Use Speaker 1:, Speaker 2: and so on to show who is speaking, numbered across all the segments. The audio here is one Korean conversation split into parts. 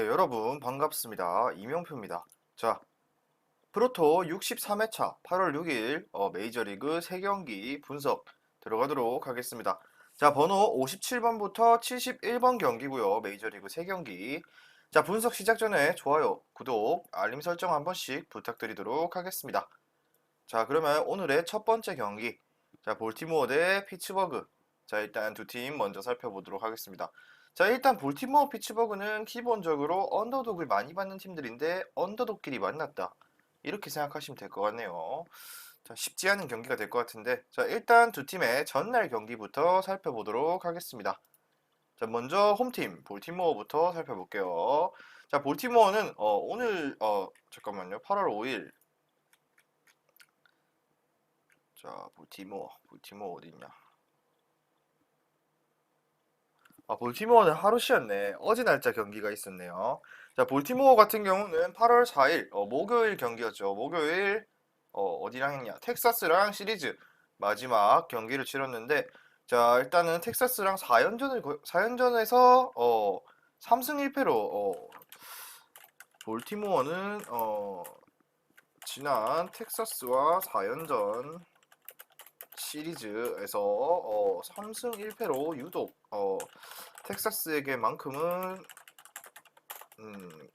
Speaker 1: 여러분 반갑습니다. 이명표입니다. 자, 프로토 63회차 8월 6일 메이저리그 3경기 분석 들어가도록 하겠습니다. 자, 번호 57번부터 71번 경기고요. 메이저리그 3경기. 자, 분석 시작 전에 좋아요, 구독, 알림 설정 한 번씩 부탁드리도록 하겠습니다. 자, 그러면 오늘의 첫 번째 경기. 자, 볼티모어 대 피츠버그. 자, 일단 두 팀 먼저 살펴보도록 하겠습니다. 자, 일단 볼티모어 피츠버그는 기본적으로 언더독을 많이 받는 팀들인데 언더독끼리 만났다. 이렇게 생각하시면 될 것 같네요. 자, 쉽지 않은 경기가 될 것 같은데, 자, 일단 두 팀의 전날 경기부터 살펴보도록 하겠습니다. 자, 먼저 홈팀 볼티모어부터 살펴볼게요. 자, 볼티모어는 오늘 잠깐만요. 8월 5일. 자, 볼티모어 어디 있냐? 아, 볼티모어는 하루 쉬었네. 어제 날짜 경기가 있었네요. 자, 볼티모어 같은 경우는 8월 4일, 목요일 경기였죠. 목요일, 어디랑 했냐? 텍사스랑 시리즈 마지막 경기를 치렀는데, 자, 일단은 텍사스랑 4연전에서, 3승 1패로, 볼티모어는, 지난 텍사스와 4연전 시리즈에서 3승 1패로 유독 텍사스에게만큼은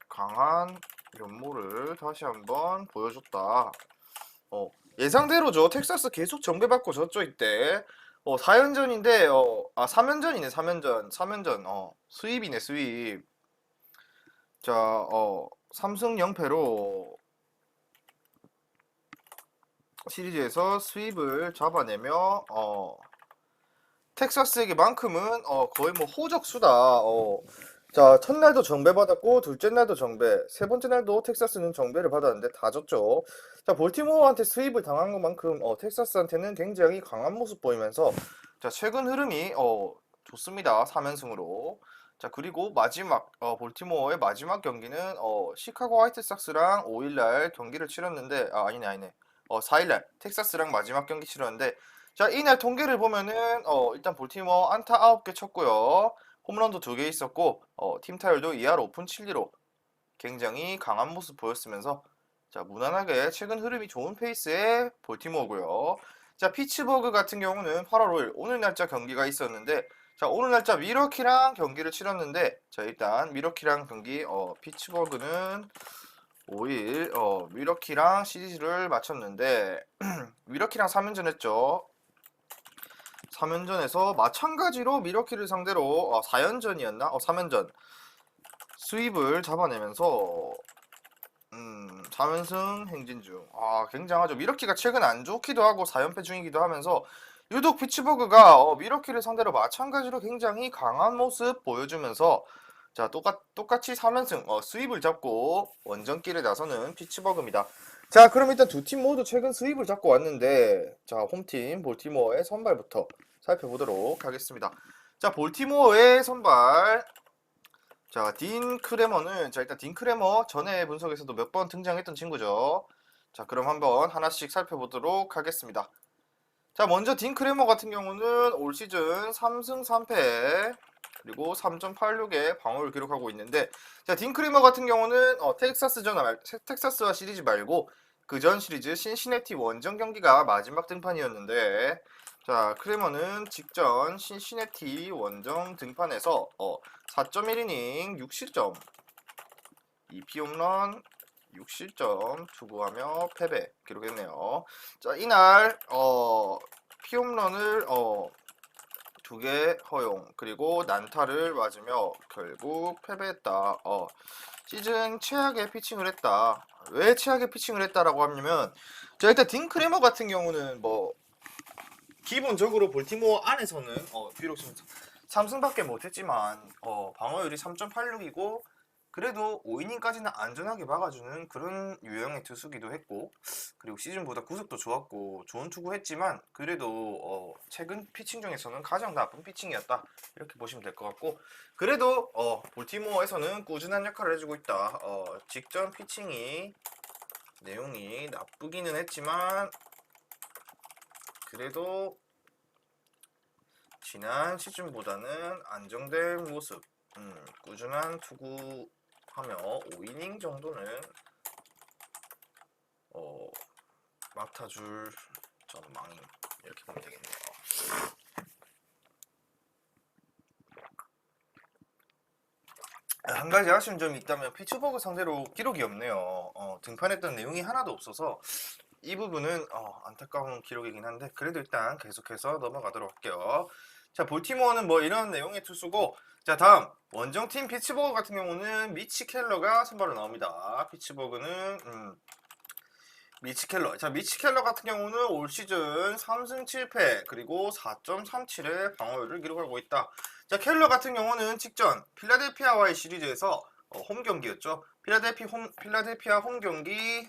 Speaker 1: 강한 면모를 다시 한번 보여줬다. 예상대로죠. 텍사스 계속 정배받고 졌죠 이때. 4연전인데 3연전이네. 3연전 수입이네 수입. 자, 3승 0패로 시리즈에서 수입을 잡아내며 텍사스에게만큼은 거의 뭐 호적수다. 자, 첫날도 정배받았고 둘째 날도 정배, 세 번째 날도 텍사스는 정배를 받았는데 다 졌죠. 자, 볼티모어한테 수입을 당한 것만큼 텍사스한테는 굉장히 강한 모습 보이면서 자, 최근 흐름이 좋습니다. 3연승으로. 자, 그리고 마지막 볼티모어의 마지막 경기는 시카고 화이트삭스랑 5일날 경기를 치렀는데 아니네. 4일날 텍사스랑 마지막 경기 치렀는데 자, 이날 통계를 보면은 일단 볼티모어 안타 9개 쳤고요. 홈런도 2개 있었고 팀 타율도 2할 5푼 7리로 굉장히 강한 모습 보였으면서 자, 무난하게 최근 흐름이 좋은 페이스의 볼티모어고요. 자, 피츠버그 같은 경우는 8월 5일 오늘 날짜 경기가 있었는데 자, 오늘 날짜 미러키랑 경기를 치렀는데 자, 일단 미러키랑 경기 피츠버그는 5일 미러키랑 시리즈를 마쳤는데 미러키랑 3연전 했죠. 3연전에서 마찬가지로 미러키를 상대로 4연전이었나? 3연전 수입을 잡아내면서 3연승 행진 중. 굉장하죠. 미러키가 최근 안 좋기도 하고 4연패 중이기도 하면서 유독 피츠버그가 미러키를 상대로 마찬가지로 굉장히 강한 모습 보여주면서 자, 똑같이 3연승 수입을 잡고 원정길에 나서는 피츠버그입니다. 자, 그럼 일단 두 팀 모두 최근 수입을 잡고 왔는데 자, 홈팀 볼티모어의 선발부터 살펴보도록 하겠습니다. 자, 볼티모어의 선발. 자, 딘 크레머는 자, 일단 딘 크레머 전에 분석에서도 몇 번 등장했던 친구죠. 자, 그럼 한번 하나씩 살펴보도록 하겠습니다. 자, 먼저 딘 크레머 같은 경우는 올 시즌 3승 3패 그리고 3.86의 방어를 기록하고 있는데 자, 딘 크레머 같은 경우는 텍사스와 시리즈 말고 그 전 시리즈 신시내티 원정 경기가 마지막 등판이었는데 자, 크레머는 직전 신시내티 원정 등판에서 4.1이닝 6실점 2피 홈런 6실점 투구하며 패배 기록했네요. 자, 이날 피홈런을 2개 허용 그리고 난타를 맞으며 결국 패배했다. 시즌 최악의 피칭을 했다. 왜 최악의 피칭을 했다라고 하냐면 자, 일단 딘 크레머 같은 경우는 뭐 기본적으로 볼티모어 안에서는 비록 3승밖에 못했지만 방어율이 3.86이고 그래도 5이닝까지는 안전하게 막아주는 그런 유형의 투수기도 했고 그리고 시즌보다 구속도 좋았고 좋은 투구했지만 그래도 최근 피칭 중에서는 가장 나쁜 피칭이었다 이렇게 보시면 될 것 같고 그래도 볼티모어에서는 꾸준한 역할을 해주고 있다. 직전 피칭이 내용이 나쁘기는 했지만 그래도 지난 시즌보다는 안정된 모습, 꾸준한 투구 하며 5이닝 정도는 맡아줄 전망 이렇게 보면 되겠네요. 한 가지 아쉬운 점이 있다면 피츠버그 상대로 기록이 없네요. 등판했던 내용이 하나도 없어서 이 부분은 안타까운 기록이긴 한데 그래도 일단 계속해서 넘어가도록 할게요. 자, 볼티모어는 뭐 이런 내용의 투수고, 자, 다음 원정팀 피츠버그 같은 경우는 미치 켈러가 선발로 나옵니다. 피츠버그는 미치 켈러. 자, 미치 켈러 같은 경우는 올 시즌 3승 7패 그리고 4.37의 방어율을 기록하고 있다. 자, 켈러 같은 경우는 직전 필라델피아와의 시리즈에서 홈 경기였죠. 필라델피아 홈 경기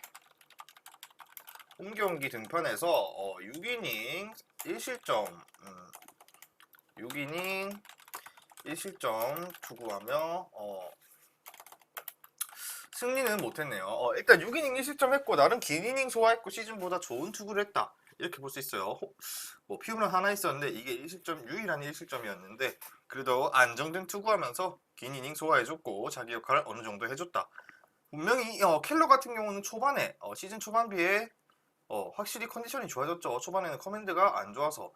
Speaker 1: 등판에서 6이닝 1실점 6이닝 1실점 투구하며 승리는 못했네요. 일단 6이닝 1실점 했고 나름 긴 이닝 소화했고 시즌보다 좋은 투구를 했다. 이렇게 볼 수 있어요. 뭐 피홈런 하나 있었는데 이게 1실점 유일한 1실점이었는데 그래도 안정된 투구하면서 긴 이닝 소화해줬고 자기 역할을 어느 정도 해줬다. 분명히 켈러 같은 경우는 초반에 시즌 초반 비해 확실히 컨디션이 좋아졌죠. 초반에는 커맨드가 안 좋아서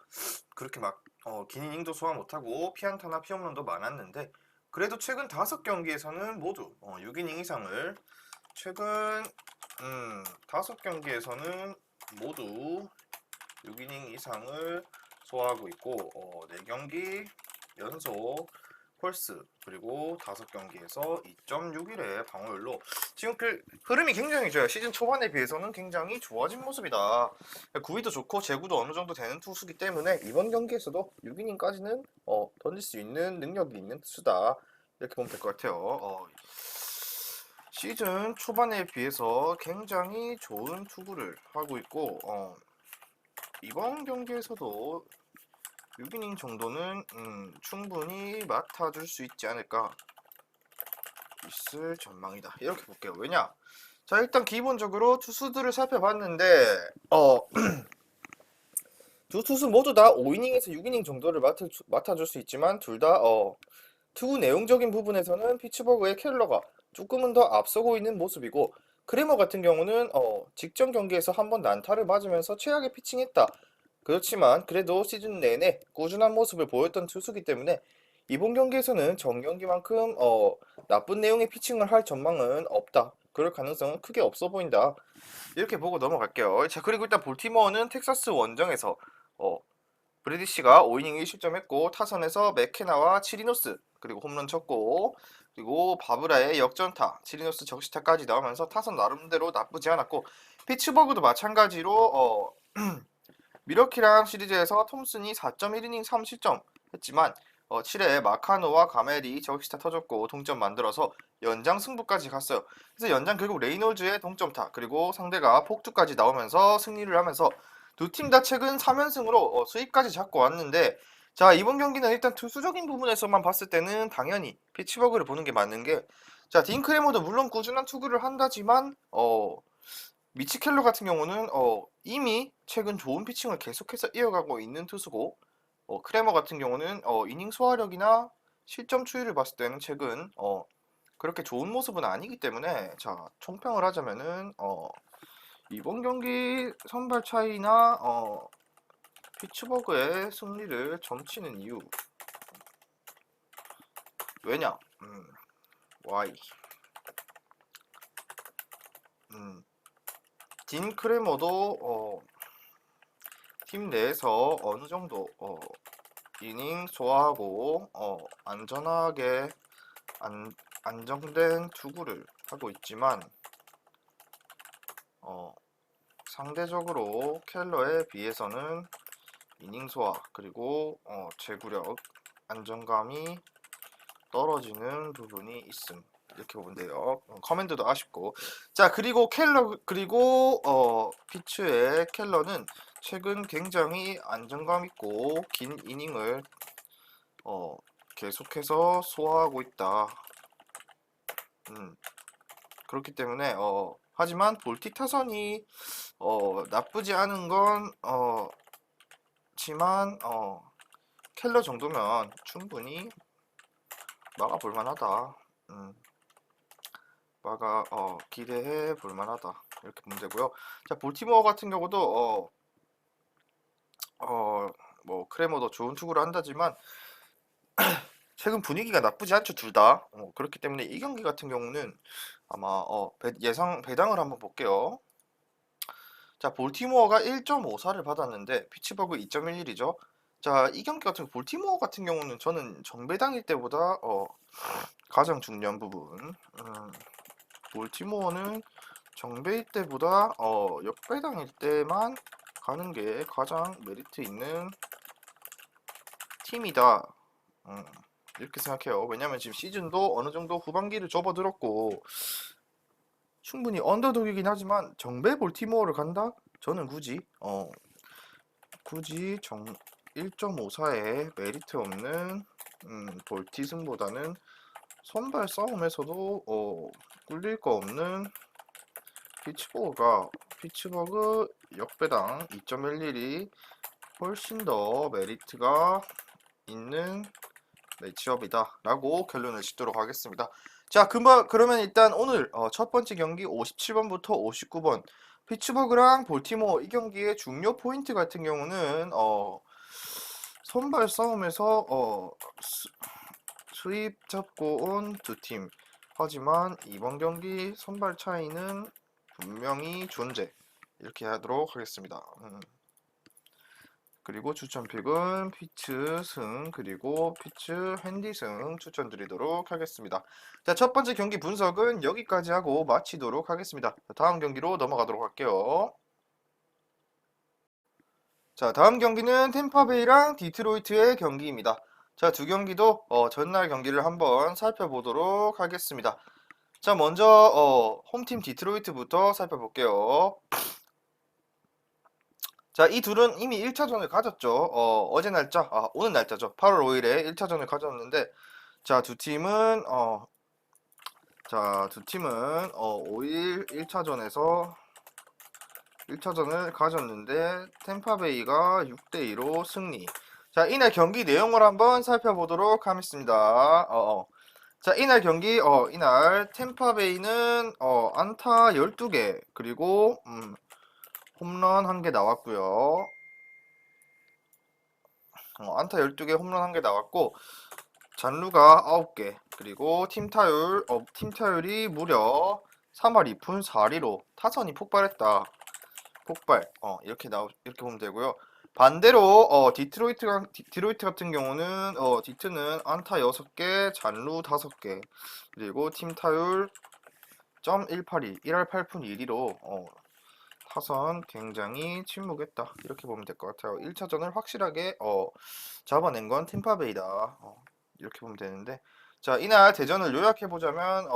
Speaker 1: 그렇게 막 긴 이닝도 소화 못하고 피안타나 피홈런도 많았는데 그래도 최근 5경기에서는 모두 6이닝 이상을 최근 5경기에서는 모두 6이닝 이상을 소화하고 있고 4경기 연속 펄스 그리고 5경기에서 2.61의 방어율로 지금 그 흐름이 굉장히 좋아요. 시즌 초반에 비해서는 굉장히 좋아진 모습이다. 구위도 좋고 제구도 어느 정도 되는 투수기 때문에 이번 경기에서도 6이닝까지는 던질 수 있는 능력이 있는 투수다. 이렇게 보면 될 것 같아요. 시즌 초반에 비해서 굉장히 좋은 투구를 하고 있고 이번 경기에서도 6이닝 정도는 충분히 맡아줄 수 있지 않을까 있을 전망이다. 이렇게 볼게요. 왜냐? 자, 일단 기본적으로 투수들을 살펴봤는데 두 투수 모두 다 5이닝에서 6이닝 정도를 맡아줄 수 있지만 둘 다 투구 내용적인 부분에서는 피츠버그의 켈러가 조금은 더 앞서고 있는 모습이고 크레머 같은 경우는 직전 경기에서 한번 난타를 맞으면서 최악의 피칭했다. 그렇지만 그래도 시즌 내내 꾸준한 모습을 보였던 투수기 때문에 이번 경기에서는 전 경기만큼 나쁜 내용의 피칭을 할 전망은 없다. 그럴 가능성은 크게 없어 보인다. 이렇게 보고 넘어갈게요. 자, 그리고 일단 볼티모어는 텍사스 원정에서 브래디시가 5이닝 1실점했고 타선에서 맥케나와 치리노스 그리고 홈런 쳤고 그리고 바브라의 역전타 치리노스 적시타까지 나오면서 타선 나름대로 나쁘지 않았고 피츠버그도 마찬가지로 미러키랑 시리즈에서 톰슨이 4.1이닝 3실점 했지만 7회 마카노와 가멜이 적시타 터졌고 동점 만들어서 연장 승부까지 갔어요. 그래서 연장 결국 레이놀즈의 동점타 그리고 상대가 폭투까지 나오면서 승리를 하면서 두 팀 다 최근 3연승으로 수입까지 잡고 왔는데 자, 이번 경기는 일단 투수적인 부분에서만 봤을 때는 당연히 피츠버그를 보는 게 맞는 게 자, 딘 크레머도 물론 꾸준한 투구를 한다지만 미치 켈러 같은 경우는 이미 최근 좋은 피칭을 계속해서 이어가고 있는 투수고 크레머 같은 경우는 이닝 소화력이나 실점 추이를 봤을 때는 최근 그렇게 좋은 모습은 아니기 때문에 자, 총평을 하자면은 이번 경기 선발 차이나 피츠버그의 승리를 점치는 이유 왜냐? why? 딘 크레머도 팀 내에서 어느 정도 이닝 소화하고 안전하게 안정된 투구를 하고 있지만 상대적으로 켈러에 비해서는 이닝 소화 그리고 제구력 안정감이 떨어지는 부분이 있음. 이렇게 보면 돼요. 커맨드도 아쉽고. 자, 그리고 피츠의 켈러는 최근 굉장히 안정감 있고 긴 이닝을 계속해서 소화하고 있다. 그렇기 때문에 하지만 볼티 타선이 나쁘지 않은 건 지만 켈러 정도면 충분히 막아볼 만하다. 바가 기대해 볼 만하다. 이렇게 보면 되고요. 자, 볼티모어 같은 경우도 뭐 크레머도 좋은 투구를 한다지만 최근 분위기가 나쁘지 않죠, 둘 다. 그렇기 때문에 이 경기 같은 경우는 아마 예상 배당을 한번 볼게요. 자, 볼티모어가 1.54를 받았는데 피츠버그 2.11이죠. 자, 이 경기 같은 볼티모어 같은 경우는 저는 정배당일 때보다 가장 중요한 부분. 볼티모어는 정배일 때보다 역배당일 때만 가는 게 가장 메리트 있는 팀이다. 이렇게 생각해요. 왜냐면 지금 시즌도 어느 정도 후반기를 접어들었고 충분히 언더독이긴 하지만 정배 볼티모어를 간다? 저는 굳이 1.54에 메리트 없는 볼티즘보다는 선발 싸움에서도 꿀릴 거 없는 피츠버그 역배당 2.11이 훨씬 더 메리트가 있는 매치업이다 라고 결론을 짓도록 하겠습니다. 자, 그러면 일단 오늘 첫 번째 경기 57번부터 59번 피츠버그랑 볼티모어 이 경기의 중요 포인트 같은 경우는 선발 싸움에서 수입 잡고 온 두 팀. 하지만 이번 경기 선발 차이는 분명히 존재. 이렇게 하도록 하겠습니다. 그리고 추천픽은 피츠 승 그리고 피츠 핸디 승 추천드리도록 하겠습니다. 자, 첫 번째 경기 분석은 여기까지 하고 마치도록 하겠습니다. 다음 경기로 넘어가도록 할게요. 자, 다음 경기는 템파베이랑 디트로이트의 경기입니다. 자, 두 경기도 전날 경기를 한번 살펴보도록 하겠습니다. 자, 먼저 홈팀 디트로이트부터 살펴볼게요. 자, 이 둘은 이미 1차전을 가졌죠. 오늘 날짜죠. 8월 5일에 1차전을 가졌는데, 자, 두 팀은 5일 1차전을 가졌는데, 템파베이가 6대2로 승리. 자, 이날 경기 내용을 한번 살펴보도록 하겠습니다. 자, 이날 템파베이는 안타 12개, 그리고 홈런 1개 나왔고요. 안타 12개, 홈런 1개 나왔고 잔루가 9개, 그리고 팀타율이 무려 3할 2푼 4리로 타선이 폭발했다. 폭발. 이렇게 보면 되고요. 반대로 디트로이트 같은 경우는 디트는 안타 6개, 잔루 5개, 그리고 팀타율 .182, 1할 8푼 1리로 타선 굉장히 침묵했다. 이렇게 보면 될 것 같아요. 1차전을 확실하게 잡아낸 건 템파베이다. 이렇게 보면 되는데, 자, 이날 대전을 요약해보자면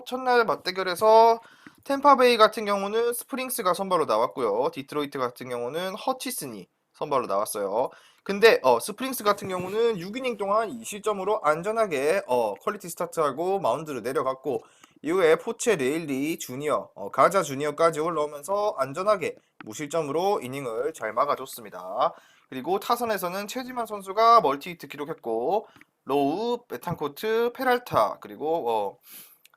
Speaker 1: 첫날 맞대결에서 템파베이 같은 경우는 스프링스가 선발로 나왔고요. 디트로이트 같은 경우는 허치슨이 선발로 나왔어요. 근데 스프링스 같은 경우는 6이닝 동안 2실점으로 안전하게 퀄리티 스타트하고 마운드를 내려갔고, 이후에 포체 레일리 주니어, 가자 주니어까지 올라오면서 안전하게 무실점으로 이닝을 잘 막아줬습니다. 그리고 타선에서는 최지만 선수가 멀티히트 기록했고, 로우, 베탄코트, 페랄타, 그리고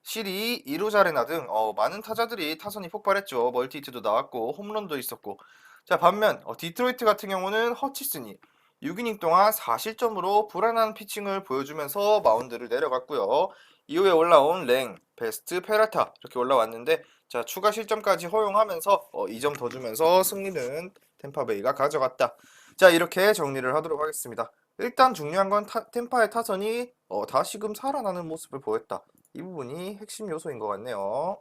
Speaker 1: 시리, 이루자레나 등 많은 타자들이 타선이 폭발했죠. 멀티히트도 나왔고 홈런도 있었고. 자, 반면 디트로이트 같은 경우는 허치슨이 6이닝 동안 4실점으로 불안한 피칭을 보여주면서 마운드를 내려갔고요. 이후에 올라온 랭, 베스트, 페라타 이렇게 올라왔는데, 자, 추가 실점까지 허용하면서 2점 더 주면서 승리는 템파베이가 가져갔다. 자, 이렇게 정리를 하도록 하겠습니다. 일단 중요한 건 템파의 타선이 다시금 살아나는 모습을 보였다. 이 부분이 핵심 요소인 것 같네요.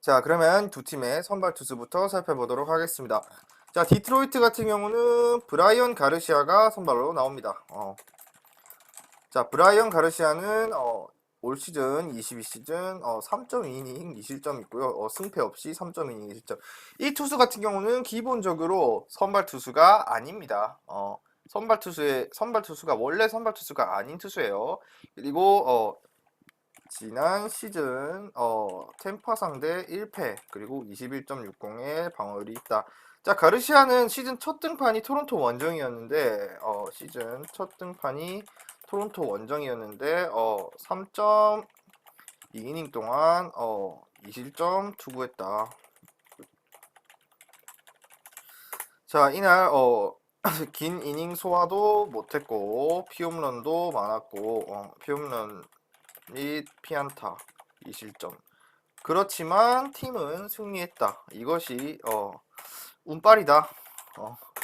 Speaker 1: 자, 그러면 두 팀의 선발 투수부터 살펴보도록 하겠습니다. 자, 디트로이트 같은 경우는 브라이언 가르시아가 선발로 나옵니다. 자, 브라이언 가르시아는 올 시즌 22시즌 3.2이닝 2실점 있고요. 승패 없이 3.2이닝 2실점. 이 투수 같은 경우는 기본적으로 선발 투수가 아닙니다. 선발 투수가 원래 선발 투수가 아닌 투수예요. 그리고 지난 시즌 템파 상대 1패 그리고 21.60의 방어율이 있다. 자, 가르시아는 시즌 첫 등판이 토론토 원정이었는데 3.2 2이닝 동안 2실점 투구했다. 자, 이날 긴 이닝 소화도 못했고 피홈런도 많았고 피홈런 및 피안타 2실점. 그렇지만 팀은 승리했다. 이것이 운빨이다.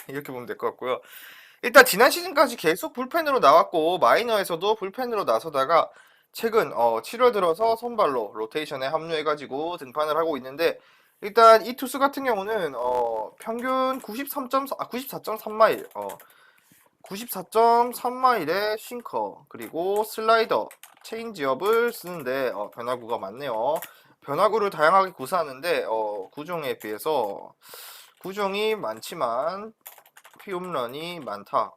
Speaker 1: 이렇게 보면 될 것 같고요. 일단 지난 시즌까지 계속 불펜으로 나왔고 마이너에서도 불펜으로 나서다가 최근 7월 들어서 선발로 로테이션에 합류해가지고 등판을 하고 있는데, 일단 이 투수 같은 경우는 평균 94.3마일 94.3마일의 싱커 그리고 슬라이더 체인지업을 쓰는데 변화구가 많네요. 변화구를 다양하게 구사하는데 구종에 비해서 구종이 많지만 피홈런이 많다.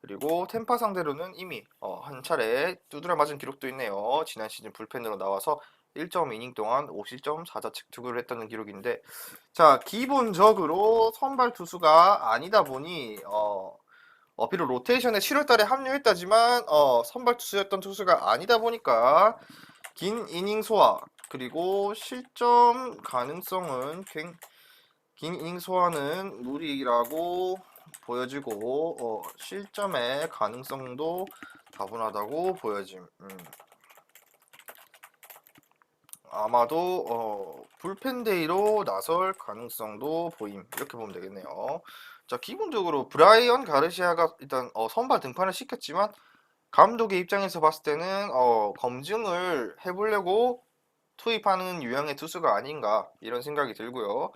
Speaker 1: 그리고 템파 상대로는 이미 한 차례 두드려 맞은 기록도 있네요. 지난 시즌 불펜으로 나와서 1.2이닝 동안 5실점 4자책 투구를 했다는 기록인데, 자, 기본적으로 선발 투수가 아니다 보니 비록 로테이션에 7월달에 합류했다지만 선발 투수였던 투수가 아니다 보니까 긴 이닝 소화 그리고 실점 가능성은 긴 이닝 소화는 무리라고 보여지고 실점의 가능성도 다분하다고 보여짐. 아마도 불펜데이로 나설 가능성도 보임. 이렇게 보면 되겠네요. 자, 기본적으로 브라이언 가르시아가 일단 선발 등판을 시켰지만 감독의 입장에서 봤을 때는 검증을 해보려고 투입하는 유형의 투수가 아닌가 이런 생각이 들고요.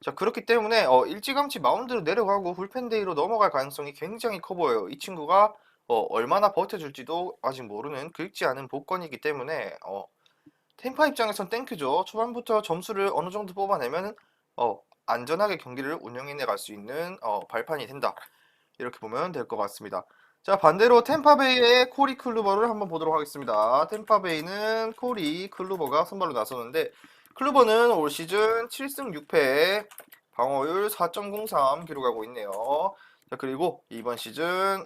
Speaker 1: 자, 그렇기 때문에 일찌감치 마운드로 내려가고 불펜데이로 넘어갈 가능성이 굉장히 커 보여요. 이 친구가 얼마나 버텨줄지도 아직 모르는 긁지 않은 복권이기 때문에 템파 입장에선 땡큐죠. 초반부터 점수를 어느 정도 뽑아내면 안전하게 경기를 운영해 갈 수 있는 발판이 된다. 이렇게 보면 될 것 같습니다. 자, 반대로 템파베이의 코리 클루버를 한번 보도록 하겠습니다. 템파베이는 코리 클루버가 선발로 나서는데, 클루버는 올 시즌 7승 6패 방어율 4.03 기록하고 있네요. 자, 그리고 이번 시즌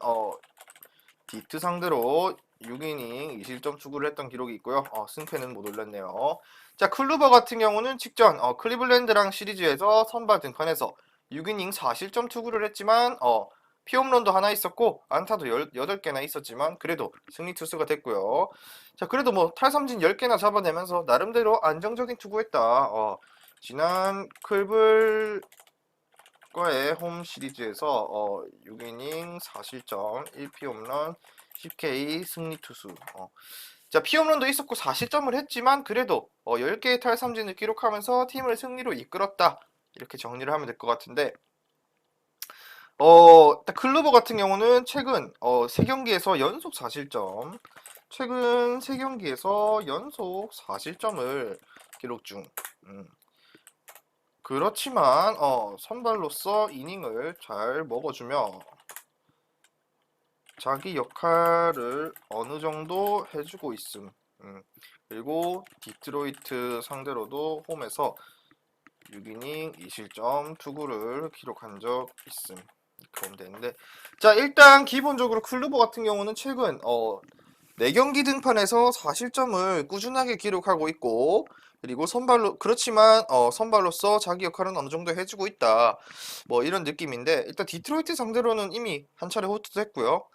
Speaker 1: 디트 상대로 6이닝 2실점 투구를 했던 기록이 있고요. 승패는 못 올렸네요. 자, 클루버 같은 경우는 직전 클리블랜드랑 시리즈에서 선발 등판해서 6이닝 4실점 투구를 했지만 피홈런도 하나 있었고 안타도 8개나 있었지만 그래도 승리 투수가 됐고요. 자, 그래도 뭐 탈삼진 10개나 잡아내면서 나름대로 안정적인 투구했다. 지난 클블과의 홈 시리즈에서 6이닝 4실점 1피홈런 10K 승리 투수. 자, 피홈런도 있었고 4실점을 했지만 그래도 10개의 탈삼진을 기록하면서 팀을 승리로 이끌었다. 이렇게 정리를 하면 될 것 같은데, 클루버 같은 경우는 최근 3경기에서 연속 4실점, 최근 3경기에서 연속 4실점을 기록 중. 그렇지만 선발로서 이닝을 잘 먹어주며 자기 역할을 어느 정도 해주고 있음. 그리고 디트로이트 상대로도 홈에서 6이닝 2실점 투구를 기록한 적 있음. 이렇게 보면 되는데, 자, 일단 기본적으로 클루버 같은 경우는 최근 4경기 등판에서 4실점을 꾸준하게 기록하고 있고, 그리고 그렇지만 선발로서 자기 역할은 어느 정도 해주고 있다. 뭐 이런 느낌인데, 일단 디트로이트 상대로는 이미 한 차례 호투도 했고요.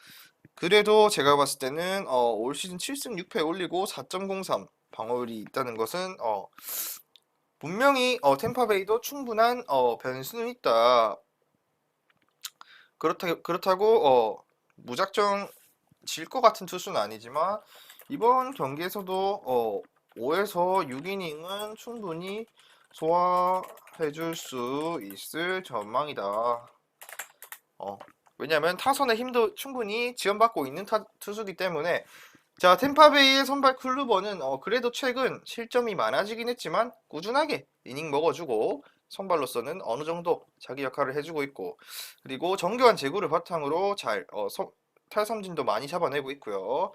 Speaker 1: 그래도 제가 봤을 때는 올 시즌 7승 6패 올리고 4.03 방어율이 있다는 것은 분명히 템파베이도 충분한 변수는 있다. 그렇다고 무작정 질 것 같은 투수는 아니지만 이번 경기에서도 5에서 6이닝은 충분히 소화해줄 수 있을 전망이다. 왜냐하면 타선의 힘도 충분히 지원받고 있는 투수기 때문에. 자, 템파베이의 선발 클루버는 그래도 최근 실점이 많아지긴 했지만 꾸준하게 이닝 먹어주고 선발로서는 어느 정도 자기 역할을 해주고 있고, 그리고 정교한 제구를 바탕으로 잘 탈삼진도 많이 잡아내고 있고요.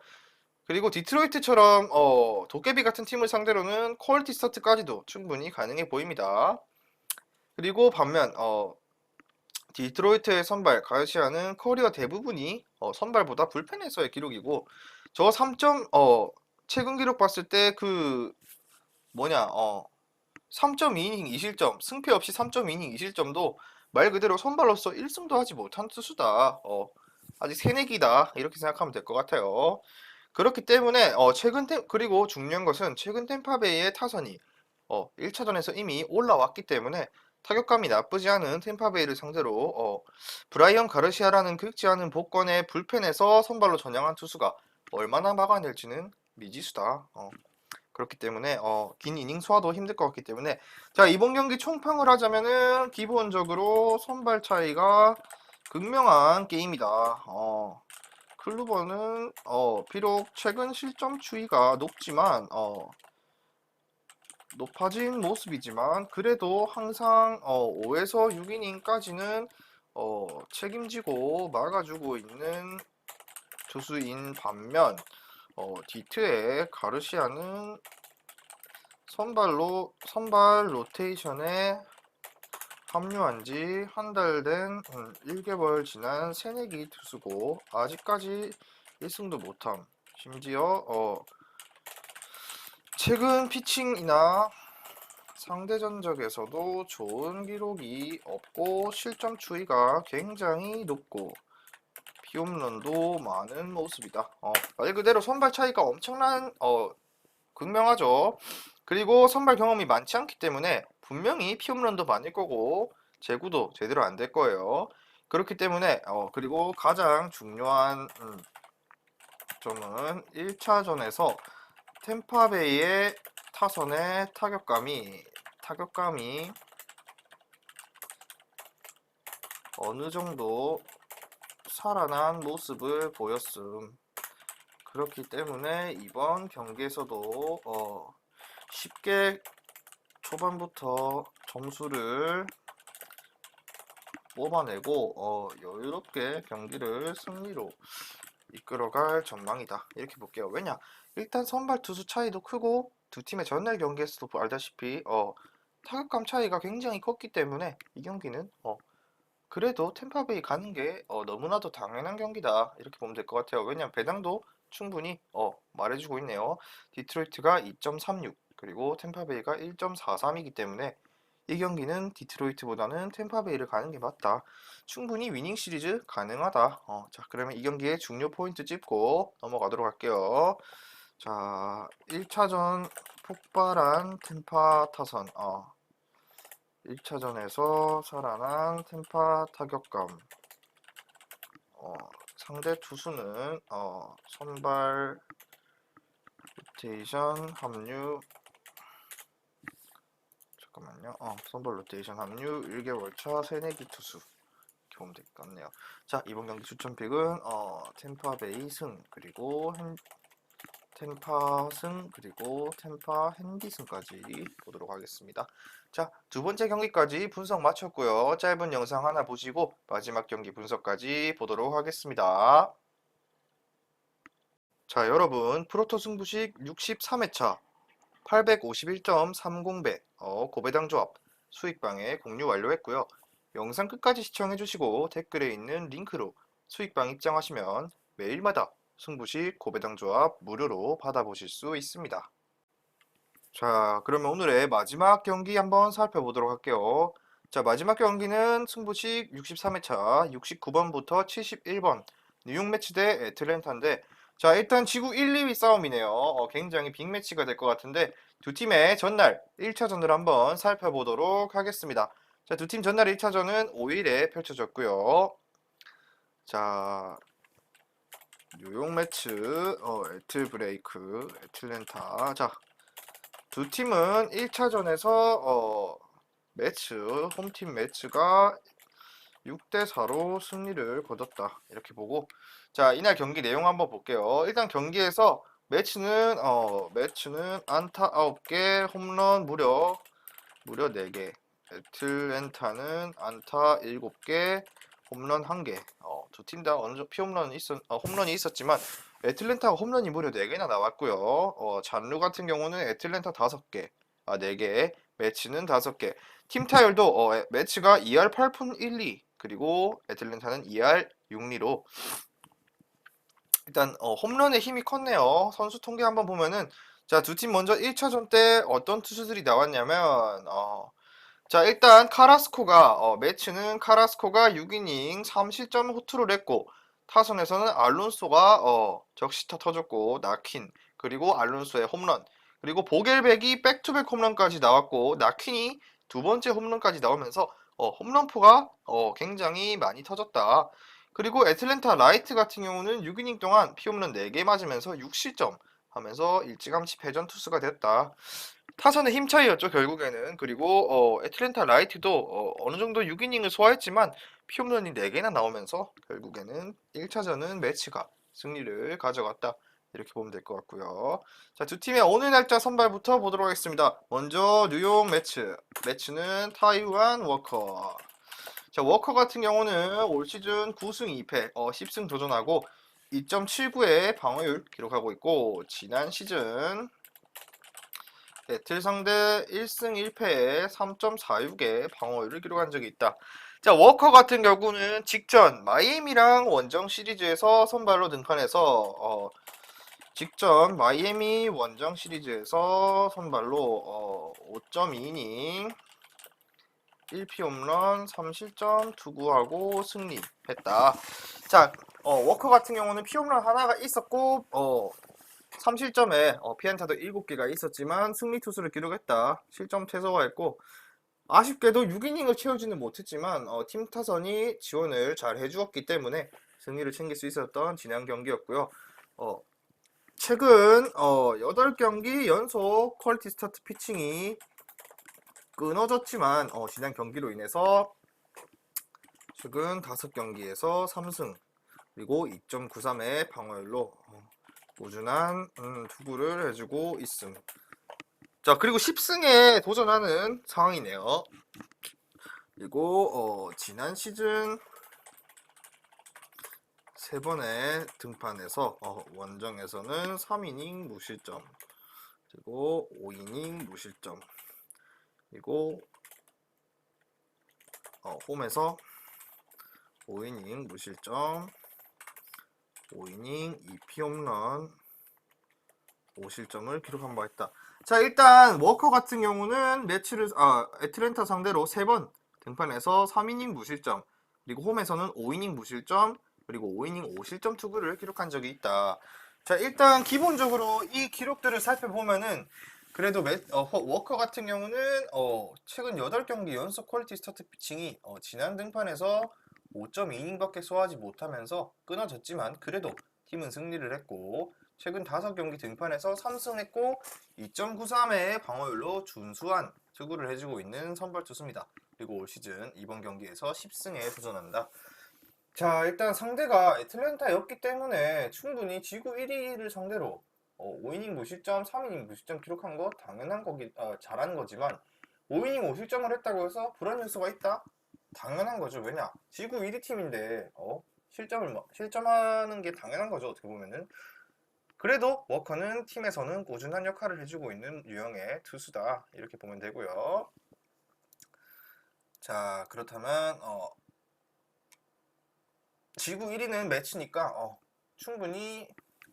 Speaker 1: 그리고 디트로이트처럼 도깨비 같은 팀을 상대로는 퀄리티 스타트까지도 충분히 가능해 보입니다. 그리고 반면 디트로이트의 선발 가르시아는 커리어 대부분이 선발보다 불펜에서의 기록이고, 저 3점 최근 기록 봤을 때 그 뭐냐 3.2이닝 2실점, 승패 없이 3.2이닝 2실점도 말 그대로 선발로서 1승도 하지 못한 투수다. 아직 새내기다. 이렇게 생각하면 될 것 같아요. 그렇기 때문에 그리고 중요한 것은 최근 템파베이의 타선이 1차전에서 이미 올라왔기 때문에 타격감이 나쁘지 않은 템파베이를 상대로 브라이언 가르시아라는 긁지 않은 복권의 불펜에서 선발로 전향한 투수가 얼마나 막아낼지는 미지수다. 그렇기 때문에 긴 이닝 소화도 힘들 것 같기 때문에 자, 이번 경기 총평을 하자면은 기본적으로 선발 차이가 극명한 게임이다. 클루버는 비록 최근 실점 추이가 높아진 모습이지만 그래도 항상 5에서 6이닝까지는 책임지고 막아주고 있는 투수인 반면 디트의 가르시아는 선발 로테이션에 합류한 지 한 달 된 1개월 지난 새내기 투수고 아직까지 1승도 못함. 심지어 최근 피칭이나 상대 전적에서도 좋은 기록이 없고 실점 추이가 굉장히 높고 피홈런도 많은 모습이다. 말 그대로 선발 차이가 엄청난 극명하죠. 그리고 선발 경험이 많지 않기 때문에 분명히 피홈런도 많을 거고 제구도 제대로 안 될 거예요. 그렇기 때문에 그리고 가장 중요한 점은 1차전에서 템파베이의 타선의 타격감이 어느 정도 살아난 모습을 보였음. 그렇기 때문에 이번 경기에서도 쉽게 초반부터 점수를 뽑아내고 여유롭게 경기를 승리로 이끌어갈 전망이다. 이렇게 볼게요. 왜냐? 일단 선발 투수 차이도 크고 두 팀의 전날 경기에서도 알다시피 타격감 차이가 굉장히 컸기 때문에 이 경기는 그래도 템파베이 가는 게 너무나도 당연한 경기다. 이렇게 보면 될 것 같아요. 왜냐면 배당도 충분히 말해주고 있네요. 디트로이트가 2.36 그리고 템파베이가 1.43이기 때문에 이 경기는 디트로이트보다는 템파베이를 가는 게 맞다. 충분히 위닝 시리즈 가능하다. 자, 그러면 이 경기의 중요 포인트 짚고 넘어가도록 할게요. 자, 1차전 폭발한 템파 타선. 1차전에서 살아난 템파 타격감. 상대 투수는 선발 로테이션 합류 잠깐만요. 선발 로테이션 합류 1개월 차 새내기 투수 이렇게 보면 될 것 같네요. 자, 이번 경기 추천픽은 템파베이 승 그리고 템파 승 그리고 템파 핸디 승까지 보도록 하겠습니다. 자, 두 번째 경기까지 분석 마쳤고요. 짧은 영상 하나 보시고 마지막 경기 분석까지 보도록 하겠습니다. 자, 여러분 프로토 승부식 63회차 851.30배 고배당 조합 수익방에 공유 완료했고요. 영상 끝까지 시청해주시고 댓글에 있는 링크로 수익방 입장하시면 매일마다 승부식 고배당 조합 무료로 받아보실 수 있습니다. 자, 그러면 오늘의 마지막 경기 한번 살펴보도록 할게요. 자, 마지막 경기는 승부식 63회차 69번부터 71번 뉴욕 매치 대 애틀랜타인데 자, 일단 지구 1, 2위 싸움이네요. 굉장히 빅매치가 될 것 같은데 두 팀의 전날 1차전을 한번 살펴보도록 하겠습니다. 자, 두 팀 전날 1차전은 5일에 펼쳐졌고요. 자, 뉴욕 매치, 애틀 브레이크, 애틀랜타. 자, 두 팀은 1차전에서 홈팀 매치가 6대4로 승리를 거뒀다. 이렇게 보고 자, 이날 경기 내용 한번 볼게요. 일단 경기에서 매치는 안타 9개, 홈런 무려 4개. 애틀랜타는 안타 7개, 홈런 1개. 두 팀 다 어느 정도 홈런이 있었지만 애틀랜타가 홈런이 무려 4개나 나왔고요. 잔루 같은 경우는 애틀랜타 5개, 4개, 매치는 5개. 팀 타율도 매치가 2할 8푼 1리, 그리고 애틀랜타는 2할 6리로 일단 홈런의 힘이 컸네요. 선수 통계 한번 보면은 자, 두 팀 먼저 1차전 때 어떤 투수들이 나왔냐면 자, 일단 매치는 카라스코가 6이닝 3실점 호투를 했고, 타선에서는 알론소가 적시타 터졌고, 나킨, 그리고 알론소의 홈런, 그리고 보겔백이 백투백 홈런까지 나왔고, 나킨이 두 번째 홈런까지 나오면서 홈런포가 굉장히 많이 터졌다. 그리고 애틀랜타 라이트 같은 경우는 6이닝 동안 피홈런 4개 맞으면서 6실점 하면서 일찌감치 패전 투수가 됐다. 타선의 힘 차이였죠, 결국에는. 그리고 애틀랜타 라이트도 어느 정도 6이닝을 소화했지만 피홈런이 4개나 나오면서 결국에는 1차전은 매치가 승리를 가져갔다. 이렇게 보면 될 것 같고요. 자, 두 팀의 오늘 날짜 선발부터 보도록 하겠습니다. 먼저 뉴욕 매치는 타이완 워커. 자, 워커 같은 경우는 올 시즌 9승 2패, 10승 도전하고 2.79의 방어율 기록하고 있고, 지난 시즌 배틀 상대 1승 1패에 3.46의 방어율을 기록한 적이 있다. 자, 워커 같은 경우는 직전 마이애미랑 원정 시리즈에서 선발로 등판해서 직전 마이애미 원정 시리즈에서 선발로 5.2이닝 1피홈런 3실점 투구하고 승리했다. 자, 워커 같은 경우는 피홈런 하나가 있었고 3실점에 피안타도 7개가 있었지만 승리 투수를 기록했다. 실점 최소화했고 아쉽게도 6이닝을 채우지는 못했지만 팀 타선이 지원을 잘 해주었기 때문에 승리를 챙길 수 있었던 지난 경기였고요. 최근 8경기 연속 퀄리티 스타트 피칭이 끊어졌지만 지난 경기로 인해서 최근 5경기에서 3승 그리고 2.93의 방어율로 꾸준한 투구를 해주고 있음. 자, 그리고 10승에 도전하는 상황이네요. 그리고 지난 시즌 3번의 등판에서 원정에서는 3이닝 무실점, 그리고 5이닝 무실점, 그리고 홈에서 5이닝 무실점, 5이닝 2피홈런 5실점을 기록한 바 있다. 자, 일단 워커 같은 경우는 애틀랜타 상대로 3번 등판해서 3이닝 무실점, 그리고 홈에서는 5이닝 무실점, 그리고 5이닝 5실점 투구를 기록한 적이 있다. 자, 일단 기본적으로 이 기록들을 살펴보면은 그래도 워커 같은 경우는 최근 8경기 연속 퀄리티 스타트 피칭이 지난 등판에서 5.2이닝밖에 소화하지 못하면서 끊어졌지만 그래도 팀은 승리를 했고 최근 5경기 등판에서 3승했고 2.93의 방어율로 준수한 투구를 해주고 있는 선발 투수입니다. 그리고 올 시즌 이번 경기에서 10승에 도전한다. 자, 일단 상대가 애틀랜타였기 때문에 충분히 지구 1위를 상대로 5이닝 무실점, 3이닝 무실점 기록한 거 잘한 거지만 5이닝 5실점을 했다고 해서 불안 요소가 있다? 당연한 거죠. 왜냐? 지구 1위 팀인데 실점하는 게 당연한 거죠. 어떻게 보면은. 그래도 워커는 팀에서는 꾸준한 역할을 해주고 있는 유형의 투수다. 이렇게 보면 되고요. 자, 그렇다면 지구 1위는 매치니까 충분히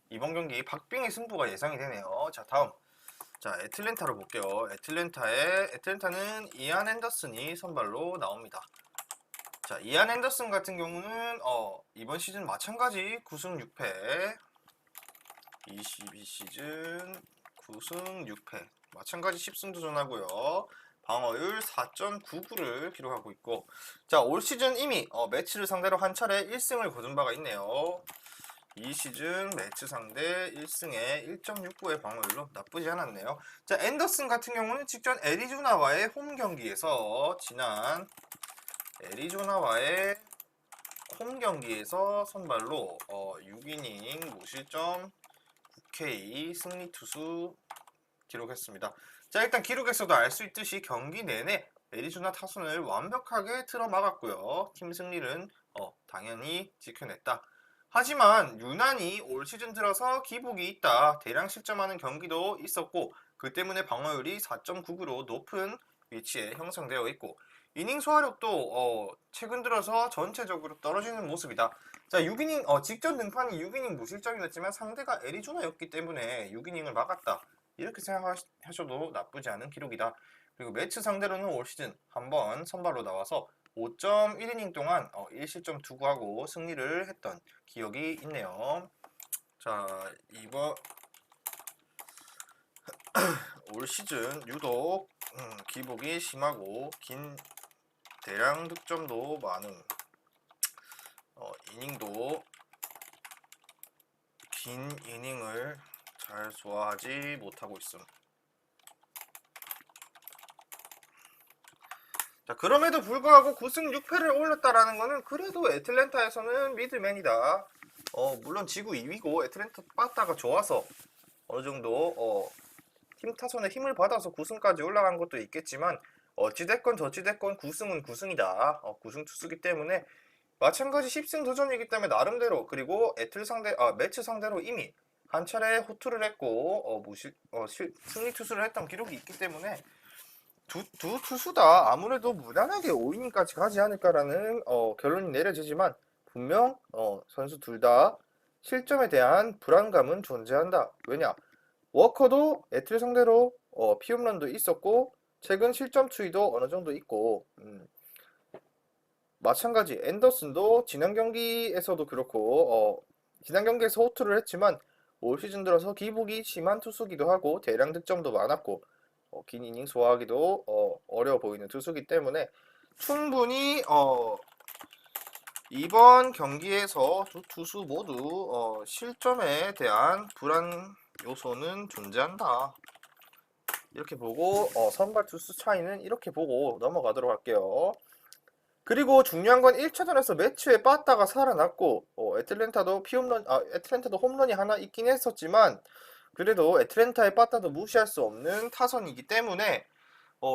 Speaker 1: 이번 경기 박빙의 승부가 예상이 되네요. 자, 다음. 자, 애틀랜타로 볼게요. 애틀랜타는 이안 앤더슨이 선발로 나옵니다. 자, 이안 앤더슨 같은 경우는 이번 시즌 마찬가지 9승 6패 22시즌 9승 6패 마찬가지 10승 도전하고요. 방어율 4.99를 기록하고 있고 자, 올 시즌 이미 매치를 상대로 한 차례 1승을 거둔 바가 있네요. 이 시즌 매치 상대 1승에 1.69의 방어율로 나쁘지 않았네요. 자, 앤더슨 같은 경우는 직전 애리조나와의 홈 경기에서 지난 애리조나와의 홈 경기에서 선발로 6이닝 무실점 9K 승리 투수 기록했습니다. 자, 일단 기록에서도 알 수 있듯이 경기 내내 애리조나 타선을 완벽하게 틀어막았고요. 팀 승리는 당연히 지켜냈다. 하지만 유난히 올 시즌 들어서 기복이 있다. 대량 실점하는 경기도 있었고 그 때문에 방어율이 4.99로 높은 위치에 형성되어 있고 이닝 소화력도 최근 들어서 전체적으로 떨어지는 모습이다. 자, 6이닝 직전 등판이 6이닝 무실점이었지만 상대가 애리조나였기 때문에 6이닝을 막았다. 이렇게 생각하셔도 나쁘지 않은 기록이다. 그리고 매치 상대로는 올 시즌 한번 선발로 나와서 5.1이닝 동안 1실점 투구하고 승리를 했던 기억이 있네요. 자, 이번 올 시즌 유독 기복이 심하고 긴 대량 득점도 많은 이닝도 긴 이닝을 잘 소화하지 못하고 있음. 자, 그럼에도 불구하고 9승 6패를 올렸다라는 거는 그래도 애틀랜타에서는 미들맨이다. 물론 지구 2위고 애틀랜타 빠따가 좋아서 어느 정도 팀 타선에 힘을 받아서 9승까지 올라간 것도 있겠지만 어찌됐건 저찌됐건 9승은 9승이다. 9승 투수기 때문에 마찬가지 10승 도전이기 때문에 나름대로 그리고 매치 상대로 이미 한 차례 호투를 했고 승리 투수를 했던 기록이 있기 때문에 두 투수 다 아무래도 무난하게 5이닝까지 가지 않을까라는 결론이 내려지지만 분명 선수 둘 다 실점에 대한 불안감은 존재한다. 왜냐? 워커도 애틀 상대로 피홈런도 있었고 최근 실점 추이도 어느 정도 있고 마찬가지 앤더슨도 지난 경기에서도 그렇고 지난 경기에서 호투를 했지만 올 시즌 들어서 기복이 심한 투수기도 하고 대량 득점도 많았고 긴 이닝 소화하기도 어려워 보이는 투수기 때문에 충분히 이번 경기에서 두 투수 모두 실점에 대한 불안 요소는 존재한다. 이렇게 보고 선발 투수 차이는 이렇게 보고 넘어가도록 할게요. 그리고 중요한 건 1차전에서 매치에 빠따가 살아났고 애틀랜타도 홈런이 하나 있긴 했었지만 그래도 애틀랜타의 빠따도 무시할 수 없는 타선이기 때문에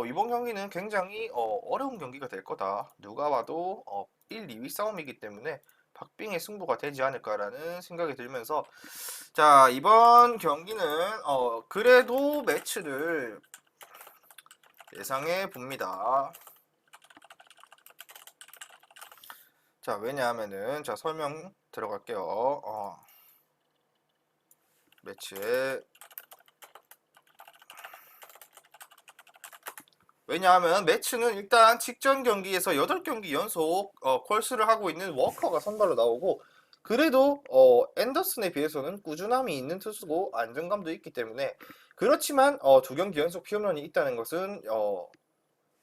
Speaker 1: 이번 경기는 굉장히 어려운 경기가 될 거다. 누가 봐도 1, 2위 싸움이기 때문에 박빙의 승부가 되지 않을까라는 생각이 들면서 자, 이번 경기는 그래도 매치를 예상해 봅니다. 자, 왜냐하면은 자, 설명 들어갈게요. 매치에 왜냐하면 매치는 일단 직전 경기에서 8경기 연속 콜스를 하고 있는 워커가 선발로 나오고 그래도 앤더슨에 비해서는 꾸준함이 있는 투수고 안정감도 있기 때문에 그렇지만 2경기 연속 피홈런이 있다는 것은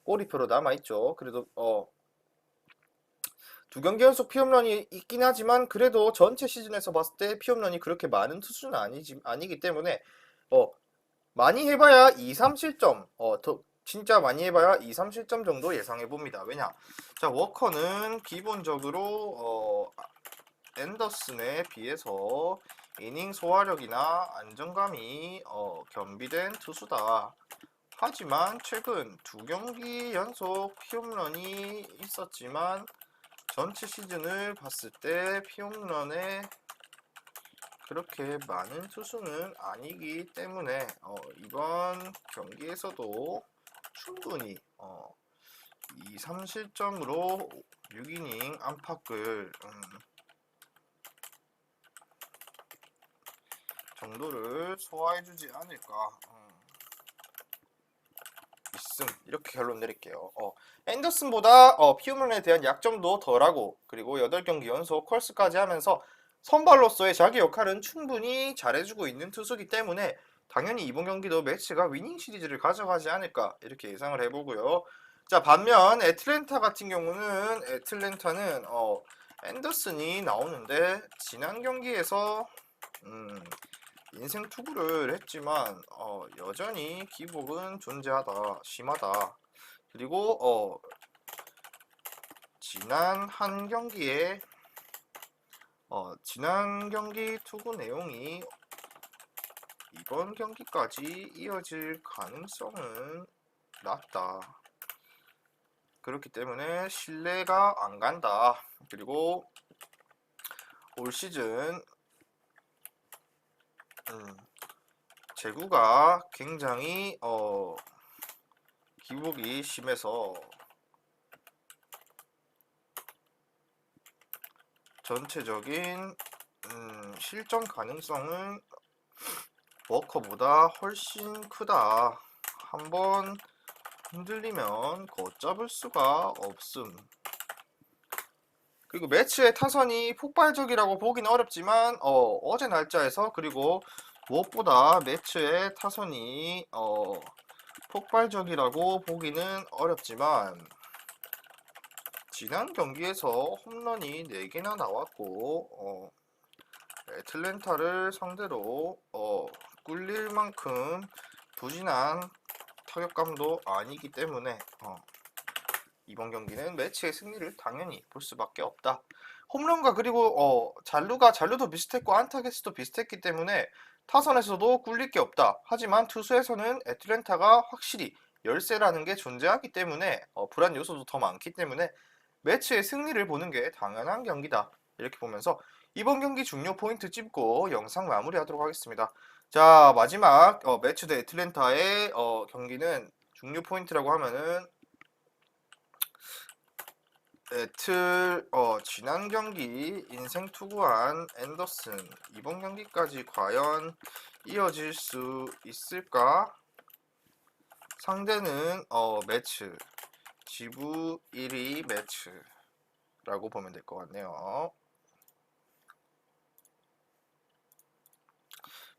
Speaker 1: 꼬리표로 남아있죠. 그래도 2경기 연속 피홈런이 있긴 하지만 그래도 전체 시즌에서 봤을 때 피홈런이 그렇게 많은 투수는 아니기 때문에 많이 해봐야 2, 3실점 진짜 많이 해봐야 2, 3실점 정도 예상해봅니다. 왜냐? 자, 워커는 기본적으로 앤더슨에 비해서 이닝 소화력이나 안정감이 겸비된 투수다. 하지만 최근 2경기 연속 피홈런이 있었지만 전체 시즌을 봤을 때 피홈런에 그렇게 많은 투수는 아니기 때문에 이번 경기에서도 충분히 2, 3실점으로 6이닝 안팎을 정도를 소화해주지 않을까. 2승 이렇게 결론 내릴게요. 앤더슨보다 피홈런에 대한 약점도 덜하고 그리고 8경기 연속 컬스까지 하면서 선발로서의 자기 역할은 충분히 잘해주고 있는 투수기 때문에 당연히 이번 경기도 매치가 위닝 시리즈를 가져가지 않을까 이렇게 예상을 해보고요. 자, 반면 애틀랜타 같은 경우는 애틀랜타는 앤더슨이 나오는데 지난 경기에서 인생 투구를 했지만 여전히 기복은 존재하다 심하다. 그리고 지난 한 경기에 지난 경기 투구 내용이 이번 경기까지 이어질 가능성은 낮다. 그렇기 때문에 신뢰가 안 간다. 그리고 올 시즌 제구가 굉장히 기복이 심해서 전체적인 실전 가능성은 워커보다 훨씬 크다. 한번 흔들리면 걷잡을 수가 없음. 그리고 매치의 타선이 폭발적이라고 보기는 어렵지만 어제 날짜에서, 그리고 무엇보다 매치의 타선이 폭발적이라고 보기는 어렵지만 지난 경기에서 홈런이 4개나 나왔고 애틀랜타를 상대로 꿀릴 만큼 부진한 타격감도 아니기 때문에 이번 경기는 매치의 승리를 당연히 볼 수밖에 없다. 홈런과 그리고 잔루도 비슷했고 안타 개수도 비슷했기 때문에 타선에서도 꿀릴 게 없다. 하지만 투수에서는 애틀랜타가 확실히 열세라는 게 존재하기 때문에 불안 요소도 더 많기 때문에 매치의 승리를 보는 게 당연한 경기다. 이렇게 보면서 이번 경기 중요 포인트 찝고 영상 마무리하도록 하겠습니다. 자, 마지막 매치 대 애틀랜타의 경기는 중요 포인트라고 하면은 지난 경기 인생 투구한 앤더슨, 이번 경기까지 과연 이어질 수 있을까? 상대는 매치, 지부 1위 매치라고 보면 될 것 같네요.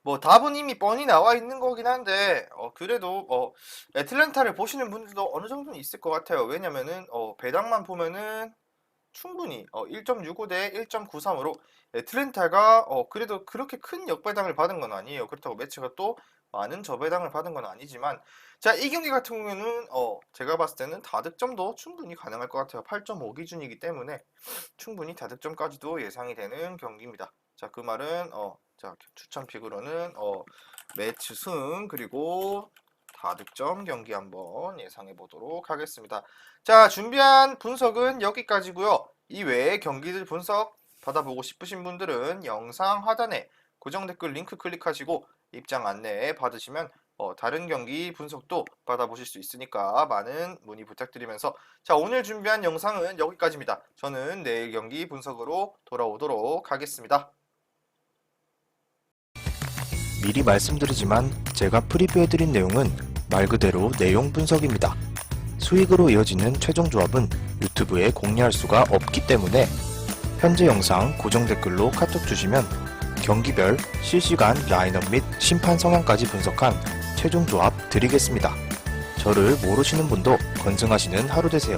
Speaker 1: 뭐 답은 이미 뻔히 나와 있는 거긴 한데 그래도 애틀랜타를 보시는 분들도 어느 정도는 있을 것 같아요. 왜냐면은 배당만 보면은 충분히 1.65 대 1.93으로 애틀랜타가 그래도 그렇게 큰 역배당을 받은 건 아니에요. 그렇다고 매치가 또 많은 저배당을 받은 건 아니지만, 자, 이 경기 같은 경우에는 제가 봤을 때는 다득점도 충분히 가능할 것 같아요. 8.5 기준이기 때문에 충분히 다득점까지도 예상이 되는 경기입니다. 자, 그 말은 자, 추천픽으로는 매치 승 그리고 다득점 경기 한번 예상해 보도록 하겠습니다. 자, 준비한 분석은 여기까지고요. 이 외에 경기들 분석 받아보고 싶으신 분들은 영상 하단에 고정 댓글 링크 클릭하시고 입장 안내 받으시면 다른 경기 분석도 받아보실 수 있으니까 많은 문의 부탁드리면서, 자, 오늘 준비한 영상은 여기까지입니다. 저는 내일 경기 분석으로 돌아오도록 하겠습니다.
Speaker 2: 미리 말씀드리지만 제가 프리뷰해드린 내용은 말 그대로 내용 분석입니다. 수익으로 이어지는 최종 조합은 유튜브에 공개할 수가 없기 때문에 현재 영상 고정 댓글로 카톡 주시면 경기별 실시간 라인업 및 심판 성향까지 분석한 최종 조합 드리겠습니다. 저를 모르시는 분도 건승하시는 하루 되세요.